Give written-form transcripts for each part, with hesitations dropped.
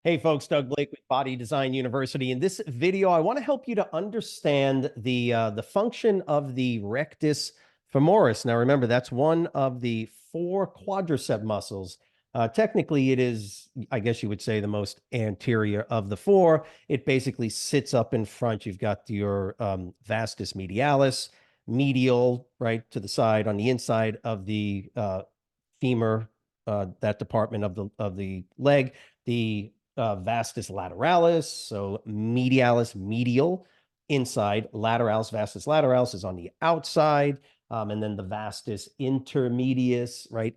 Hey folks, Doug Blake with Body Design University. In this video, I want to help you to understand the function of the rectus femoris. Now, remember, that's one of the four quadricep muscles. Technically, it is, I guess you would say, the most anterior of the four. It basically sits up in front. You've got your vastus medialis, medial, right to the side on the inside of the femur, that department of the leg. The vastus lateralis, so medialis, medial, inside. Lateralis, vastus lateralis is on the outside. And then the vastus intermedius, right?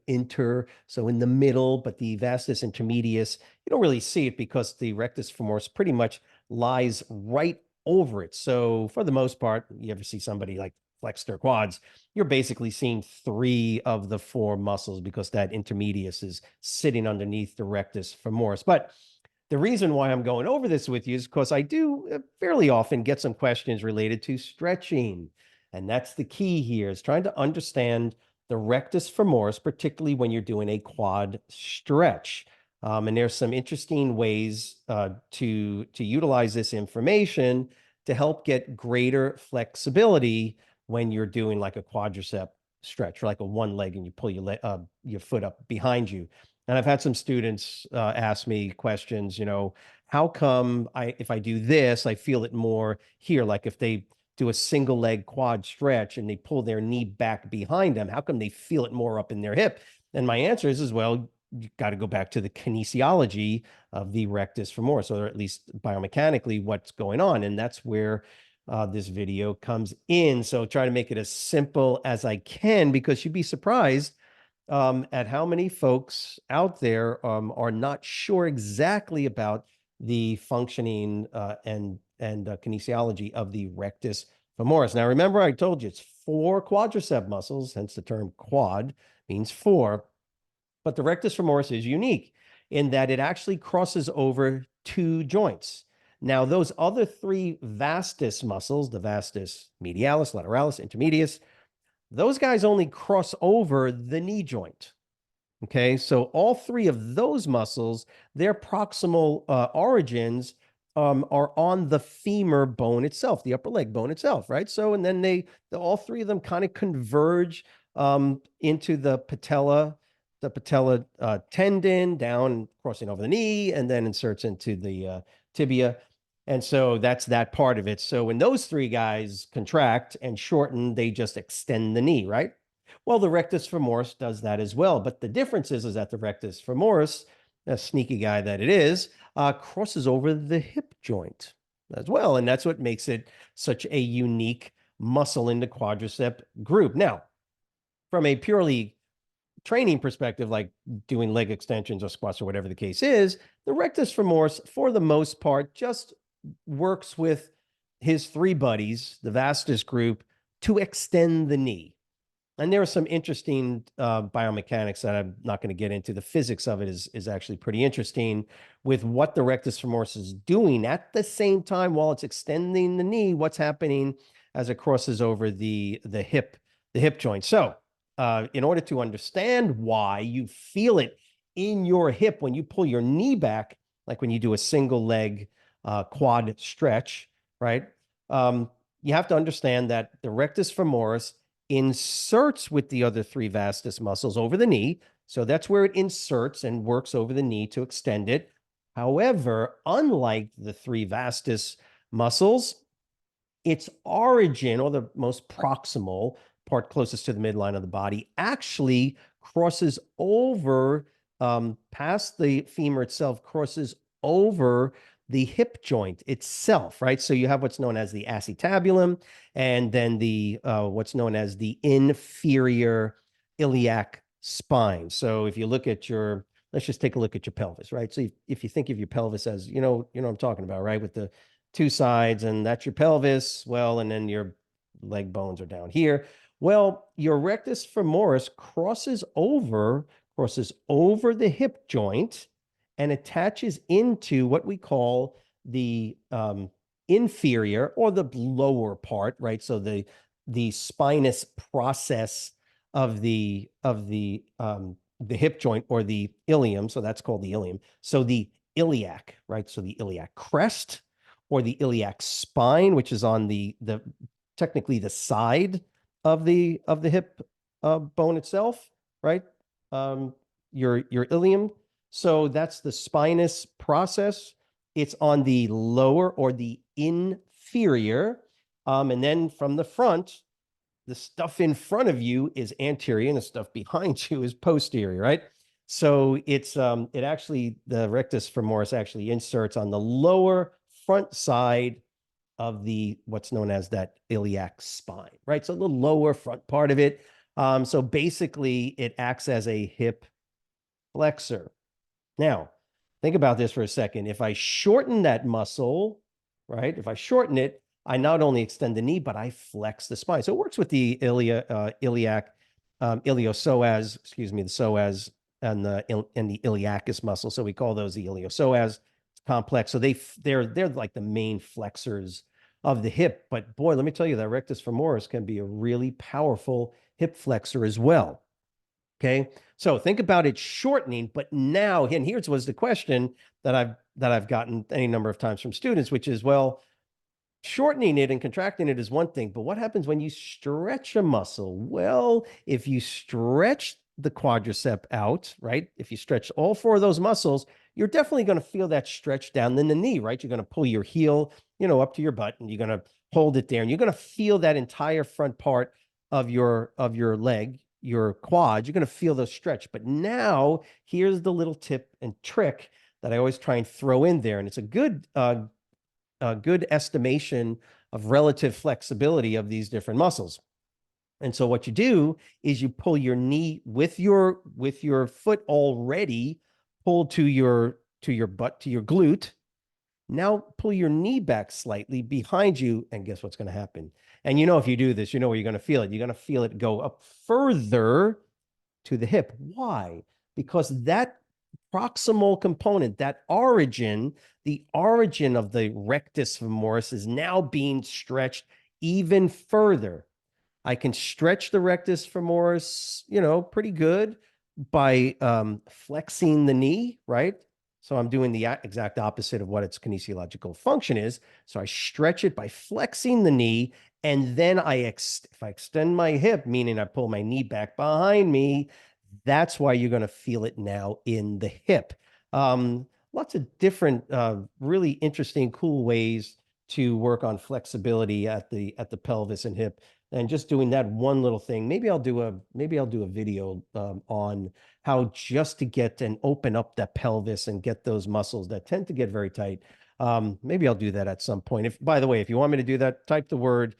So in the middle, but the vastus intermedius, you don't really see it because the rectus femoris pretty much lies right over it. So for the most part, you ever see somebody like flex their quads, you're basically seeing three of the four muscles because that intermedius is sitting underneath the rectus femoris. But the reason why I'm going over this with you is because I do fairly often get some questions related to stretching. And that's the key here, is trying to understand the rectus femoris, particularly when you're doing a quad stretch. And there's some interesting ways to utilize this information to help get greater flexibility when you're doing like a quadricep stretch, or like a one leg and you pull your foot up behind you. And I've had some students ask me questions, how come if I do this, I feel it more here? Like if they do a single leg quad stretch and they pull their knee back behind them, how come they feel it more up in their hip? And my answer is, well, you got to go back to the kinesiology of the rectus femoris, or at least biomechanically what's going on. And that's where this video comes in. So try to make it as simple as I can, because you'd be surprised at how many folks out there are not sure exactly about the functioning and kinesiology of the rectus femoris. Now, remember, I told you it's four quadricep muscles, hence the term quad means four. But the rectus femoris is unique in that it actually crosses over two joints. Now, those other three vastus muscles, the vastus medialis, lateralis, intermedius, those guys only cross over the knee joint. Okay, so all three of those muscles, their proximal origins are on the femur bone itself, the upper leg bone itself, right? So, and then all three of them kind of converge into the patella tendon, down crossing over the knee, and then inserts into the tibia. And so that's that part of it. So when those three guys contract and shorten, they just extend the knee, right? Well, the rectus femoris does that as well. But the difference is that the rectus femoris, a sneaky guy that it is, crosses over the hip joint as well. And that's what makes it such a unique muscle in the quadricep group. Now, from a purely training perspective, like doing leg extensions or squats or whatever the case is, the rectus femoris, for the most part, just works with his three buddies, the vastus group, to extend the knee. And there are some interesting biomechanics that I'm not going to get into. The physics of it is actually pretty interesting, with what the rectus femoris is doing at the same time while it's extending the knee, what's happening as it crosses over the hip joint. So in order to understand why you feel it in your hip when you pull your knee back, like when you do a single leg quad stretch, right? You have to understand that the rectus femoris inserts with the other three vastus muscles over the knee. So that's where it inserts and works over the knee to extend it. However, unlike the three vastus muscles, its origin, or the most proximal part closest to the midline of the body, actually crosses over past the femur itself, crosses over the hip joint itself, right? So you have what's known as the acetabulum, and then the what's known as the inferior iliac spine. So if you look at let's just take a look at your pelvis, right? So if you think of your pelvis as, you know what I'm talking about, right? With the two sides, and that's your pelvis. Well, and then your leg bones are down here. Well, your rectus femoris crosses over the hip joint and attaches into what we call the inferior, or the lower part, right? So the spinous process of the hip joint, or the ilium. So that's called the ilium. So the iliac, right? So the iliac crest or the iliac spine, which is on the technically the side of the hip bone itself, right? Um, your ilium. So that's the spinous process. It's on the lower or the inferior. And then from the front, the stuff in front of you is anterior and the stuff behind you is posterior, right? So it actually, the rectus femoris actually inserts on the lower front side of the what's known as that iliac spine, right? So the lower front part of it. So basically it acts as a hip flexor. Now, think about this for a second. If I shorten that muscle, right? If I shorten it, I not only extend the knee, but I flex the spine. So it works with the iliac, iliopsoas, excuse me, the psoas and the iliacus muscle. So we call those the iliopsoas complex. So they're like the main flexors of the hip. But boy, let me tell you that rectus femoris can be a really powerful hip flexor as well. Okay. So think about it shortening, but now, and here's was the question that I've gotten any number of times from students, which is, well, shortening it and contracting it is one thing, but what happens when you stretch a muscle? Well, if you stretch the quadricep out, right? If you stretch all four of those muscles, you're definitely going to feel that stretch down in the knee, right? You're going to pull your heel, up to your butt, and you're going to hold it there, and you're going to feel that entire front part of your leg, your quad. You're going to feel those stretch. But now here's the little tip and trick that I always try and throw in there, and it's a good estimation of relative flexibility of these different muscles. And so what you do is you pull your knee with your foot already pulled to your butt, to your glute. Now pull your knee back slightly behind you, and guess what's going to happen? And if you do this, where you're going to feel it. You're going to feel it go up further to the hip. Why? Because that proximal component, that origin, the origin of the rectus femoris is now being stretched even further. I can stretch the rectus femoris, pretty good by flexing the knee, right? So I'm doing the exact opposite of what its kinesiological function is. So I stretch it by flexing the knee, and then if I extend my hip, meaning I pull my knee back behind me, that's why you're going to feel it now in the hip. Lots of different, really interesting, cool ways to work on flexibility at the pelvis and hip. And just doing that one little thing, maybe I'll do a video on how just to get and open up that pelvis and get those muscles that tend to get very tight. Maybe I'll do that at some point. By the way, if you want me to do that, type the word.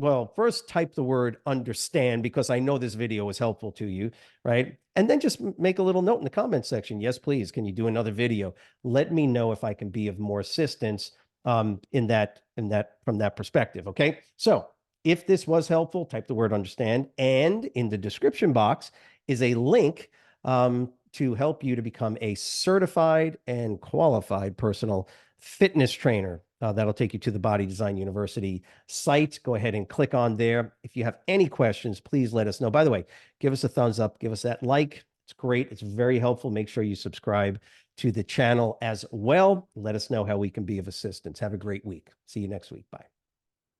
Well, first type the word understand, because I know this video was helpful to you, right? And then just make a little note in the comment section. Yes, please. Can you do another video? Let me know if I can be of more assistance in that from that perspective. Okay. So if this was helpful, type the word understand. And in the description box is a link to help you to become a certified and qualified personal fitness trainer. That'll take you to the Body Design University site. Go ahead and click on there. If you have any questions, please let us know. By the way, give us a thumbs up, give us that like. It's great. It's very helpful. Make sure you subscribe to the channel as well. Let us know how we can be of assistance. Have a great week. See you next week. Bye.